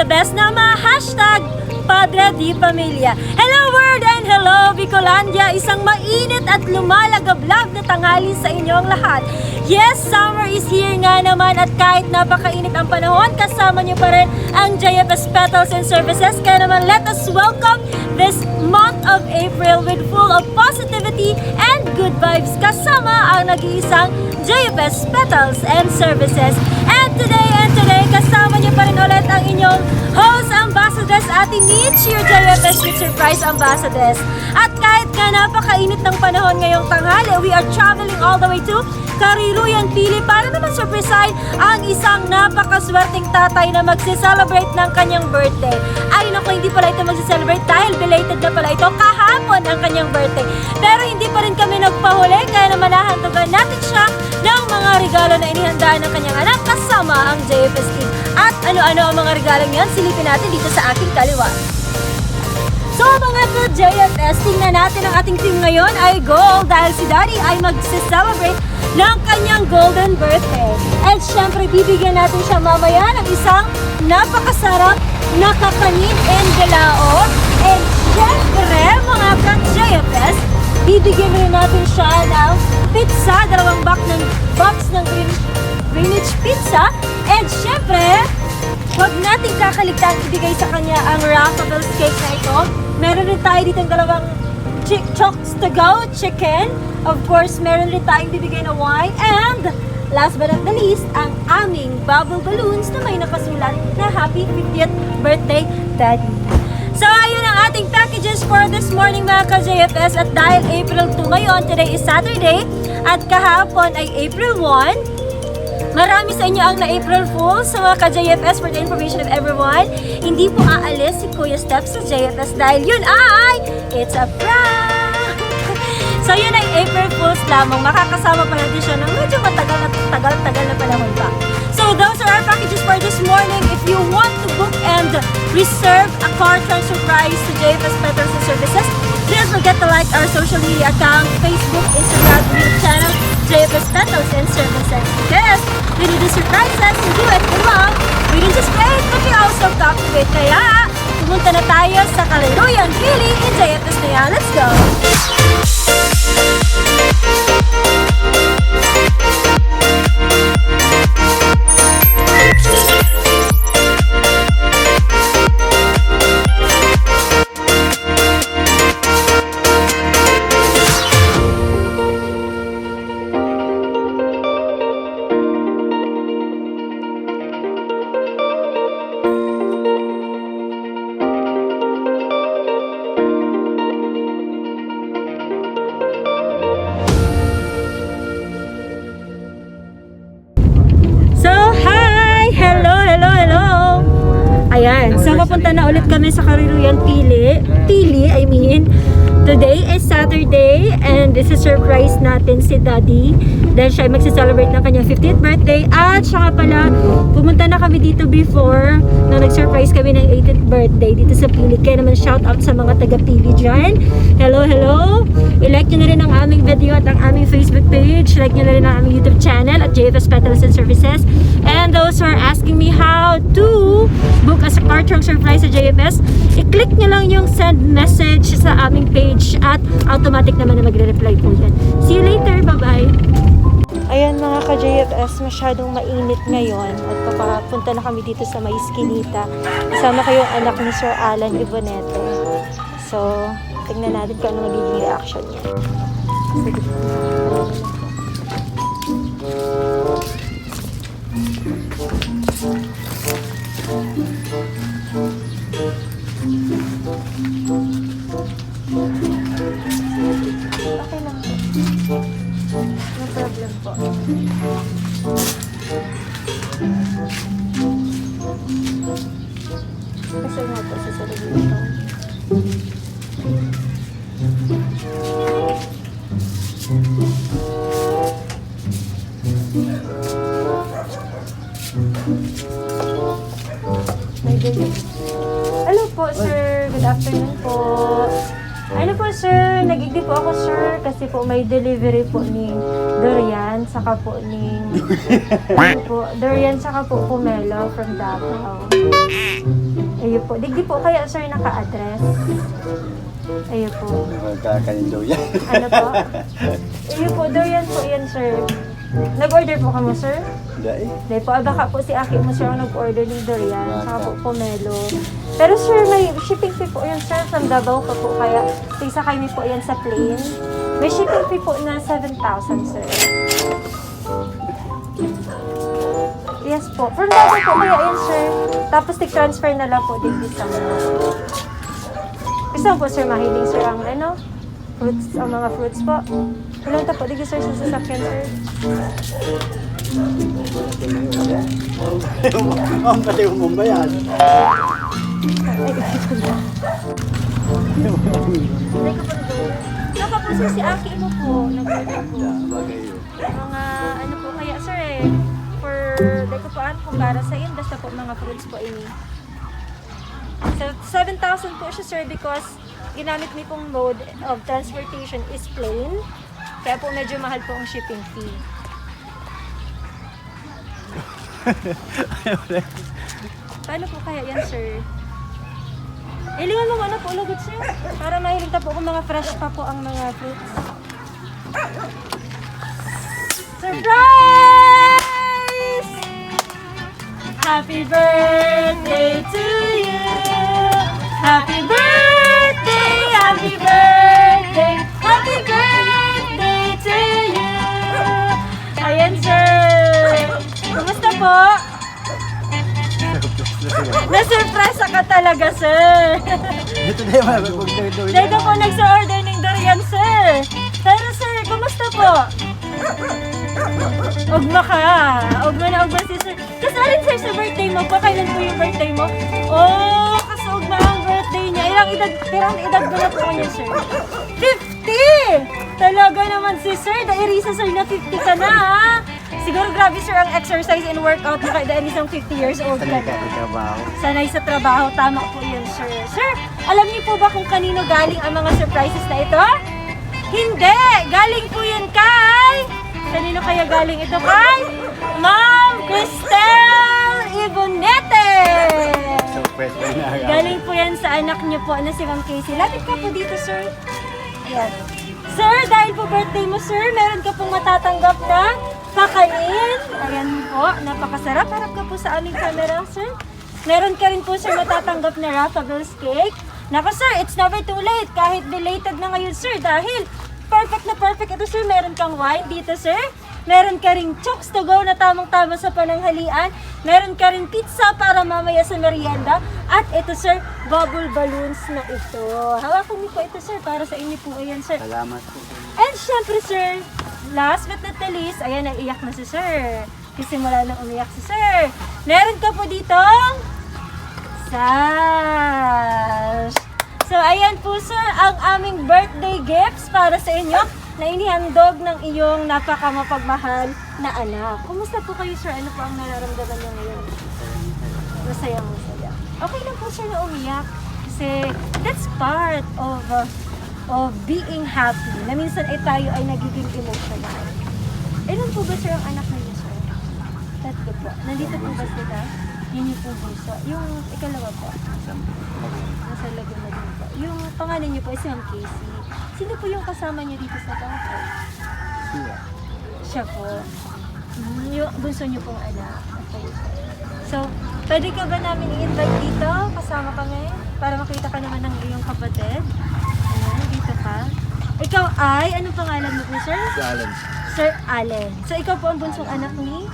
best na hashtag Padre Di Pamilya. Hello world and hello Bicolandia! Isang mainit at lumalagablab na tanghali sa inyong lahat. Yes, summer is here nga naman at kahit napakainit ang panahon, kasama niyo pa rin ang JFS Petals and Services. Kaya naman let us welcome this month of April with full of positivity and good vibes kasama ang nag-iisang JFS Petals and Services. And today, kasama niyo pa rin ulit ang inyong host ambassadors, Ate Mitch, your JFS with Surprise Ambassadors. At kahit ka napakainit ng panahon ngayong tanghali, we are traveling all the way to Kariluyan, Pili para naman surprisein ang isang napakaswerteng tatay na magse-celebrate ng kanyang birthday. Ay naku, hindi pala ito magse-celebrate dahil belated na pala ito kahapon ang kanyang birthday. Pero hindi pa rin kami nagpahuli, kaya naman nahantugan natin siya ng mga regalo na inihandaan ng kanyang anak kasama ang JFS team. At ano-ano ang mga regalong yan, silipin natin dito sa aking kaliwa. So mga ka-JFS, tingnan natin ang ating team ngayon ay gold dahil si Daddy ay magse-celebrate ng kanyang golden birthday. And syempre, bibigyan natin siya mamaya ng isang napakasarap na kakanin and galaon. And syempre, mga ka-JFS, bibigyan rin natin siya ng pizza, dalawang box ng Greenwich Pizza. And syempre, huwag nating kakaligtaan ibigay sa kanya ang Raffael's cake na ito. Meron rin tayo dito dalawang Chokes to Go chicken. Of course, meron rin tayong bibigay na wine. And last but not the least, ang aming bubble balloons na may nakasulat na Happy 50th Birthday, Daddy. So, ayun ang ating packages for this morning mga ka-JFS. At dahil April 2 ngayon, today is Saturday, at kahapon ay April 1, marami sa inyo ang na-April Fools sa mga ka-JFS. For the information of everyone, hindi po aalis si Kuya Steph sa JFS dahil yun ay it's a prank! So yun ay April Fools lamang. Makakasama pa natin siya ng medyo matagal na panahon pa. So those are our packages for this morning. If you want to book and reserve a car transfer prize to JFS Petals and Services, don't forget to like our social media account, Facebook, Instagram, YouTube channel, JFS Petals and Services. Yes, we do the surprises, we do it in love, we don't just play it, but we also captivate. Kaya, pumunta na tayo sa Kaliluyan, Pili, in JFS na yan. Let's go! Ayan, so papunta na ulit kami sa Kariluyan, Pili, today is Saturday and this is surprise natin si Daddy dahil siya ay magse-celebrate ng kanyang 50th birthday. At saka pala, pumunta na kami dito before na nag-surprise kami ng 80th birthday dito sa Pili. Kaya naman shout out sa mga taga-Pili dyan. Hello! I-like nyo na rin ang aming video at ang aming Facebook page. Like nyo na rin ang aming YouTube channel at JFS Petals and Services. And those who are asking me how to book a car trunk surprise sa JFS, i-click nyo lang yung send message sa aming page at automatic naman na magre-reply po yan. See you later, bye-bye! Ayan mga ka-JFS, masyadong mainit ngayon at papapunta na kami dito sa Maiskinita. Kasama kayong anak ni Sir Alan Ibonete. So, tingnan natin kung ano magiging reaction niya. Okay lang. No problem po. Kasi nga po sa sarili ito. Hello po, sir. Good afternoon po. Ano po, sir? Nag-igdi po ako, sir, kasi po may delivery po ni durian, saka po ano po, durian, saka po pomelo from Davao. Ayun po. Digdi po kaya sir naka-address. Ayun po. Magkakanindo yan. Ano po? Ayun po, durian po yan sir. Nag-order po ka mo sir? Dahil. Dahil po, baka po si Aki mo sir ang nag-order ng durian, saka po pomelo. Pero sir, may shipping fee po yun sir, from Davao pa po, kaya tigsakay niyo po yan sa plane. May shipping fee po na 7,000 sir. Yes po, from Davao po kaya yan sir. Tapos tig-transfer na lang po din sa mga. Gusto po sir, mahiling sir ang ano? Fruits, ang mga fruits po. Ilan ta po, digi sir sa sasakyan sir. Ang pati yung mumbayan. Naka po sir si Aki mo po, nag-order po. Bagay yun. Mga ano po kaya sir eh, for dahil ko po ano kung para sa in, basta po mga fruits po ini. So 7,000 po siya sir because ginamit mi pong mode of transportation is plane. Kaya po medyo mahal po ang shipping fee. Paano po kaya yan sir? Ilingan mo ano po lagot sir? Para mahilig ta po kung mga fresh pa po ang mga fruits. Surprise! Happy birthday to you! Happy birthday! Happy birthday! Happy birthday to you! Ayan sir! Kumusta po? Na-surprise ka talaga sir! Dito na yung magpagdawin. Dito po nagsa-order ng durian sir! Pero sir, kumusta po? Ugma ka. Ugma na ugma si sir. Kasalin sir sa birthday mo po. Kailan po yung birthday mo? Oh, kasi ugma ang birthday niya. Ilang edad mo na po niya sir? 50! Talaga naman si sir. Dairisa sir na 50 ka na ha. Siguro grabe sir ang exercise and workout mo kahit dahil isang 50 years old ka na. Sanay sa trabaho. Tama po yun sir. Sir, alam niyo po ba kung kanino galing ang mga surprises na ito? Hindi! Galing po yan kay... Kanino kaya galing ito kay? Ma'am Cristel Ibonete! Surprise pa na. Galing po yan sa anak niyo po na si Ma'am Casey. Lapit ka po dito, sir. Yan. Sir, dahil po birthday mo, sir, meron ka pong matatanggap na pakain. Ayan po, napakasarap. Harap ka po sa aming camera, sir. Meron ka rin po, sir, matatanggap na Raffaelle's cake. Nako, sir, it's never too late. Kahit belated na ngayon, sir, dahil perfect na perfect ito, sir. Meron kang wine dito, sir. Meron ka ring chokes to go na tamang-tama sa pananghalian. Meron ka ring pizza para mamaya sa merienda. At ito, sir, bubble balloons na ito. Hawakan niyo po ito, sir, para sa inyo po. Ayan, sir. Salamat po. And syempre, sir, last but not the least, ayan, naiiyak na si sir. Kasi mula nang umiyak si sir. Meron ka po ditong sash. So, ayan po, sir, ang aming birthday gifts para sa inyo na inihandog ng iyong napakamapagmahal na anak. Kumusta po kayo, sir? Ano po ang nararamdaman niyo ngayon? Masaya. Okay lang po, sir, na umiyak. Kasi that's part of being happy. Na minsan ay tayo ay nagiging emotional. Ilan po ba, sir, ang anak ninyo, sir? Tatlo po. Nandito po ba sila? Yun yung po bunso. Yung ikalawa po. Nasa Laguna din po. Yung pangalan niyo po ay si Ma'am Casey. Sino po yung kasama niyo dito sa bahay? Siya po. Yung bunso niyo pong anak. Okay. So, pwede ka ba namin i-invite dito? Kasama ka ngayon? Para makita ka naman ng iyong kapatid. Ayan, dito ka. Ikaw ay, anong pangalan mo po, sir? Si Alan. Sir Allen. So, ikaw po ang bunsong anak ni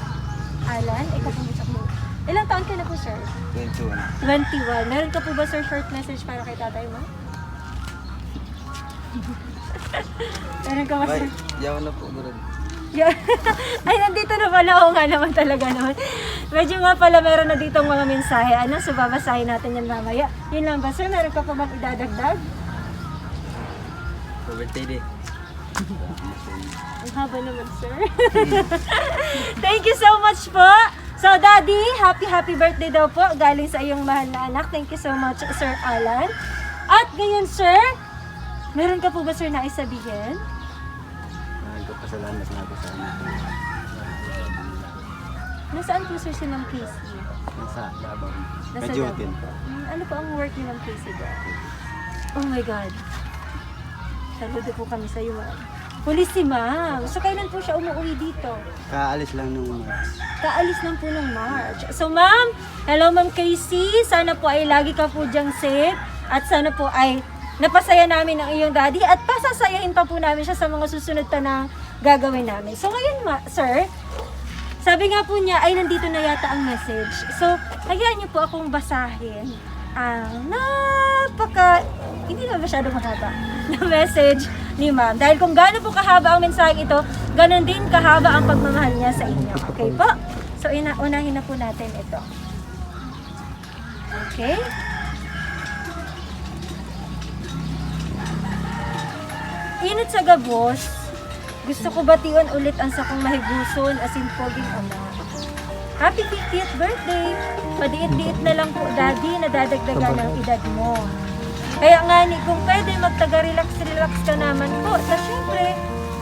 Alan? Ikaw po ang bunsong mo. Ilang taon ka na po, sir? 21. 21. Meron ka po ba, sir, short message para kay tatay mo? Meron ka ba, sir? Yaw na po, Gurad. Yeah. Ay, nandito na pala. Oo nga naman talaga naman. Medyo nga pala meron na ditong mga mensahe. Ano? So, babasahin natin yan mamaya. Yun lang ba, sir? Meron ka pa bang idadagdag? Birthday day. Ang haba naman, sir. Thank you so much po. So, Daddy, happy birthday daw po. Galing sa iyong mahal na anak. Thank you so much, Sir Alan. At ngayon, sir, meron ka po ba, sir, na isabihin? Salamat na ako sa inyo. Nasaan po sir si Ma'am Casey? Nasa Davao. Nasa Kajutin. Ano po ang work ni Ma'am Casey doon? Oh my God. Saludo po kami sa iyo, ma'am. Pulis si ma'am. So, kailan po siya umuwi dito? Kaalis lang nung March. Kaalis lang po ng March. So, ma'am, hello Ma'am Casey. Sana po ay lagi ka po diyang safe. At sana po ay napasaya namin ang iyong daddy. At pasasayahin pa po namin siya sa mga susunod pa na gagawin namin. So, ngayon, sir, sabi nga po niya ay nandito na yata ang message. So, hayaan niyo po akong basahin ang hindi na masyadong mahaba na message ni ma'am. Dahil kung gaano po kahaba ang mensahe ito, ganon din kahaba ang pagmamahal niya sa inyo. Okay po? So, unahin na po natin ito. Okay? Init sa gabos, gusto ko batiwan ulit ang sakong mahiguson asin poging ama. Happy 50th birthday! Padiit-diit na lang po, daddy, nadadagdagan ang edad mo. Kaya nga ni, kung pwede magtaga-relax-relax ka naman po, sa syempre,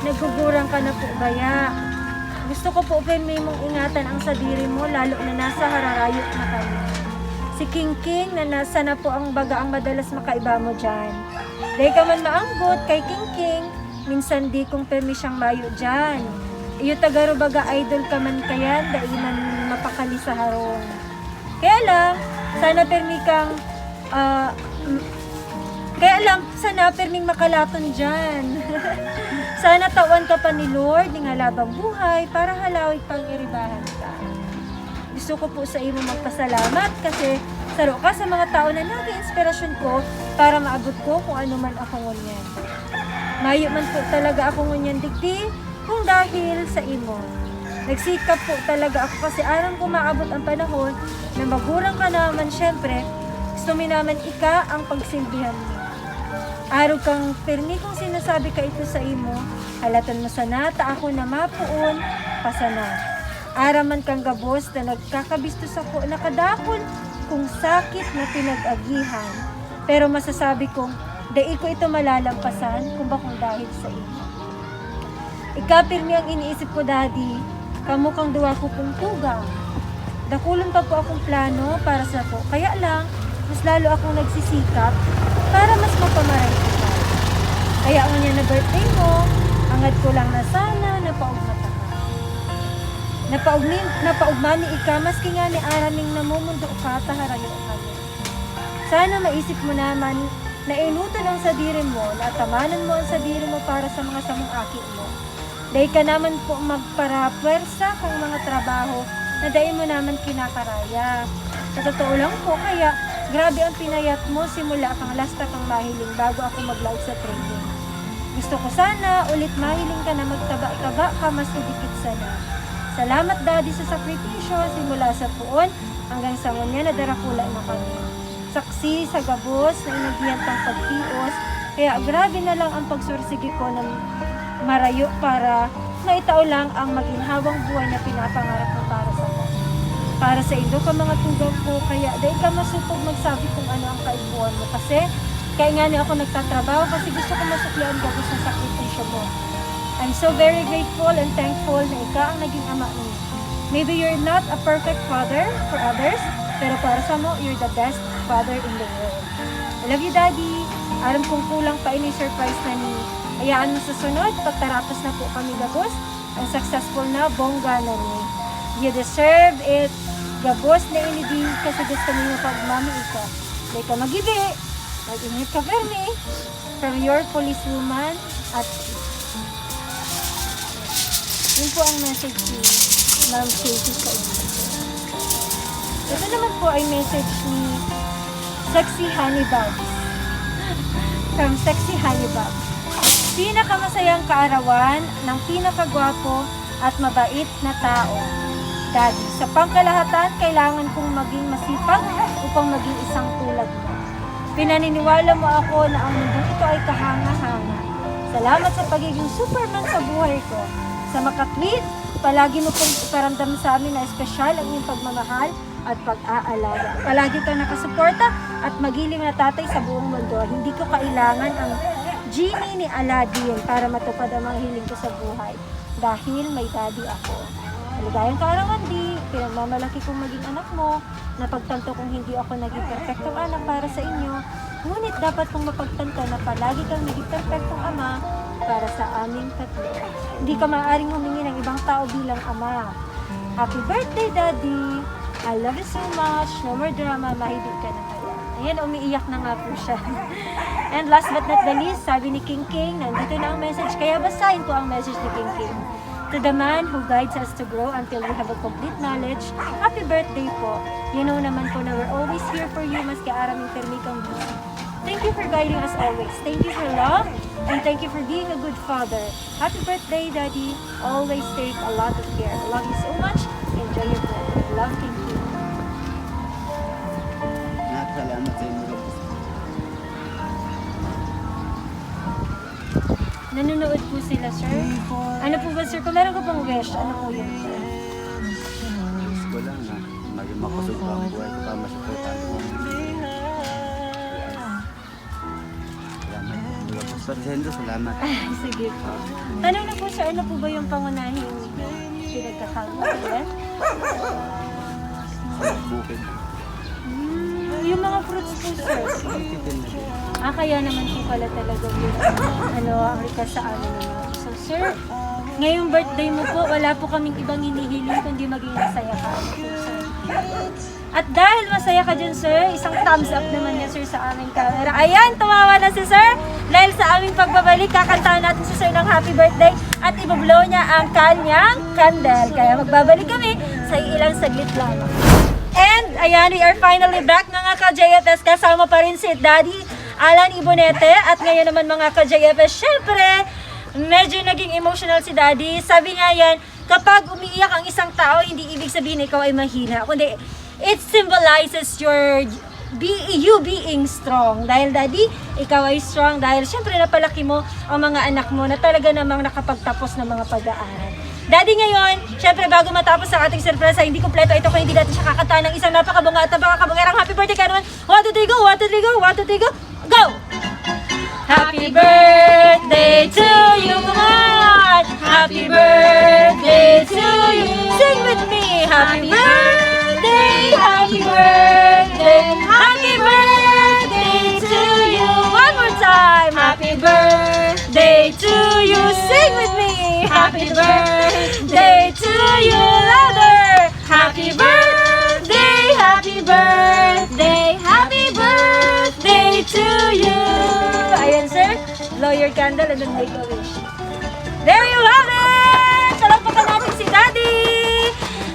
nagugurang ka na po baya. Gusto ko po may mong ingatan ang sadiri mo, lalo na nasa hararayot na kami. Si King King, na nasa na po ang baga ang madalas makaiba mo dyan. Dahil ka man maanggot kay King King, minsan di kong permi siyang mayo dyan. Iyo tagaro baga idol ka man kayan, dahil man mapakali sa harong. Kaya lang, sana permi kang, sana perming makalaton dyan. Sana tawan ka pa ni Lord, ng halabang buhay, para halawig pang iribahan ka. Gusto ko po sa iyo magpasalamat kasi saro ka sa mga tao na naging inspirasyon ko para maabot ko kung ano man ako ngunyan. Mayo man po talaga ako ngunyan digdi kung dahil sa imo. Nagsikap po talaga ako kasi aram ko maabot ang panahon na magurang ka naman syempre, gusto mi naman ika ang pagsilbihan mo. Araw kang permi kung sinasabi ka ito sa imo, halatan mo sana ta ako na mapuon, pasana. Araman kang gabos na nagkakabistos ako nakadakon kung sakit na pinag-agihan. Pero masasabi kong, dai ko ito malalampasan kung bakong dahil sa imo. Ikapirmi ang iniisip ko, daddy, kamukang duwa ko pong tugang. Dakulon pa po akong plano para sa po. Kaya lang, mas lalo akong nagsisikap para mas mapamaray ko. Kaya ang niya na birthday mo, angad ko lang na sana napaugmata ka. Napaugmani ika, maski nga ni araming namumundo ka, taharayo kami. Sana maisip mo naman na inutan ang sadiri mo, na tamanan mo ang sadiri mo para sa mga samong aki mo. Dahil ka naman po magparapwersa kung mga trabaho na dahil mo naman kinakaraya. Sa totoo lang po, kaya grabe ang pinayat mo simula kang lasta kang mahiling bago ako mag-live sa training. Gusto ko sana ulit mahiling ka na magtaba-taba ka mas higit sana. Salamat daddy sa sakripisyo simula sa puon hanggang sa ngunya na darakula na kami. Saksi sa gabos na inagiyantang pagtios, kaya grabe na lang ang pagsursigi ko ng marayo para maitao lang ang maginhawang buhay na pinapangarap mo para sa ko. Para sa indo ka mga tugang ko, kaya dahil ka masupog magsabi kung ano ang kaibuhan mo. Kasi, kaya nga niya ako nagtatrabaho kasi gusto ko masuklian ko sa sakripisyo mo. I'm so very grateful and thankful na ikaw ang naging ama mo. Maybe you're not a perfect father for others, pero para sa mo, you're the best father in the world. I love you, Daddy. Alam kong kulang pa ini-surprise na ni. Hayaan mo sa sunod, pagtarapos na po kami gabos, ang successful na bongga na ni. You deserve it. Gabos na inibig kasi gusto mo pagmami ika. Dahil ka magibi, mag-ingat ka permi. From your policewoman at yun po ang message ni Ma'am Casey sa inyo. Ito naman po ay message ni Sexy Honey Babs. From Sexy Honey Babs. Pinakamasayang kaarawan ng pinakagwapo at mabait na tao. Daddy, sa pangkalahatan, kailangan kong maging masipag upang maging isang tulad mo. Pinaniniwala mo ako na ang mundo ito ay kahanga-hanga. Salamat sa pagiging Superman sa buhay ko. Sa makatwid, palagi mo pong iparamdam sa amin na espesyal ang iyong pagmamahal at pag-aalaga. Palagi kang nakasuporta at magiling na tatay sa buong mundo. Hindi ko kailangan ang genie ni Aladdin para matupad ang mga hiling ko sa buhay. dahil may daddy ako. Maligayang kaarawan di, pinagmamalaki kong maging anak mo, napagtanto kong hindi ako naging perfectong anak para sa inyo, ngunit dapat kong mapagtanto na palagi kang naging perfectong ama para sa aming tatlo. Hindi ka maaaring humingi ng ibang tao bilang ama. Happy birthday, Daddy! I love you so much. No more drama, mahilig ka na kaya. Ayan, umiiyak na nga po siya. And last but not the least, sabi ni King King, nandito na ang message, kaya basahin ko ang message ni King King. To the man who guides us to grow until we have a complete knowledge, happy birthday po. You know naman po na we're always here for you, maski araming termikang busy. Thank you for guiding us always. Thank you for love, and thank you for being a good father. Happy birthday, Daddy. Always take a lot of care. I love you so much. Enjoy your birthday. Love, thank you. Salamat sa inyo. Nanonood po sila, sir. Ano po ba, sir? Kung meron ko pang wish, ano po yun, sir? Wish ko lang na maging makusog pa ang buhay ko para masuportahan ko. Salamat. Pasensya, salamat. Sige po. Tanong na po, sir, ano po ba yung pangunahing pinagkakagulan? Sa bukid. Yung mga fruits po, sir. Titin na din. Kaya naman po pala talaga yun, ang request sa amin naman. So, sir, ngayong birthday mo po, wala po kaming ibang hinihiling kundi maging masaya ka. Sir. At dahil masaya ka dyan, sir, isang thumbs up naman niya, sir, sa aming camera. Ayan, tumawa na si sir. Dahil sa aming pagbabalik, kakantahan natin si sir ng happy birthday at ibablow niya ang kanyang candle. Kaya magbabalik kami sa ilang saglit lamang. And, ayan, we are finally back mga ka-JFS. Kasama pa rin si Daddy Alan Ibonete. At ngayon naman mga ka-JFS, syempre, medyo naging emotional si Daddy. Sabi nga yan, kapag umiiyak ang isang tao, hindi ibig sabihin ikaw ay mahina. Kundi, it symbolizes you being strong. Dahil Daddy, ikaw ay strong. Dahil syempre napalaki mo ang mga anak mo na talaga namang nakapagtapos ng mga pag-aaral. Daddy, ngayon, syempre bago matapos ang ating surpresa, hindi kompleto ito kung hindi natin siya kakantahan ng isang napakabunga at napakabungerang happy birthday ka naman. 1, 2, 3, go! 1, 2, 3, go! 1, 2, 3, go! Go! Happy birthday to you! Come on! Happy birthday to you! Sing with me! Happy birthday! Happy birthday! Happy birthday to you! One more time! Happy birthday to you! Sing with me! Happy birthday to you! Louder! Happy birthday! Happy birthday! Happy birthday to you! Ayan, sir. Blow your candle and then make a wish. There you have it! Talampakan natin si Daddy!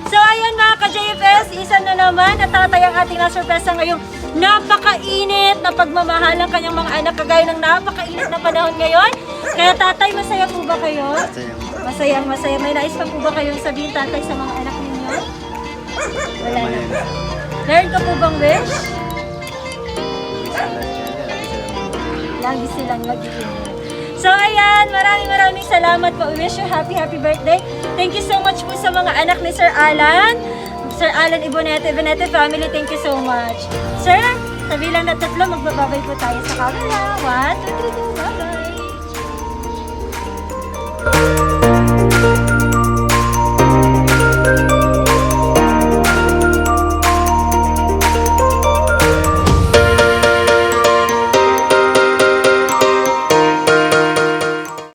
So, ayan mga ka-JFS, isa na naman natatay ang ating nasurpresa ngayong napakainit na pagmamahal ng kanyang mga anak kagaya ng napakainit na panahon ngayon. Kaya tatay, masaya po ba kayo? Masaya. Masaya. May nais pa po ba kayong sabihin, tatay, sa mga anak ninyo? Wala na. Meron ka po bang wish? Lagi silang nag-iingat. So ayan, maraming salamat po. We wish you happy birthday. Thank you so much po sa mga anak ni Sir Alan. Sir Alan Ibonete family, thank you so much. Sir, sa bilang na 3, magbababay po tayo sa camera. 1, 2, 3, go. Bye-bye.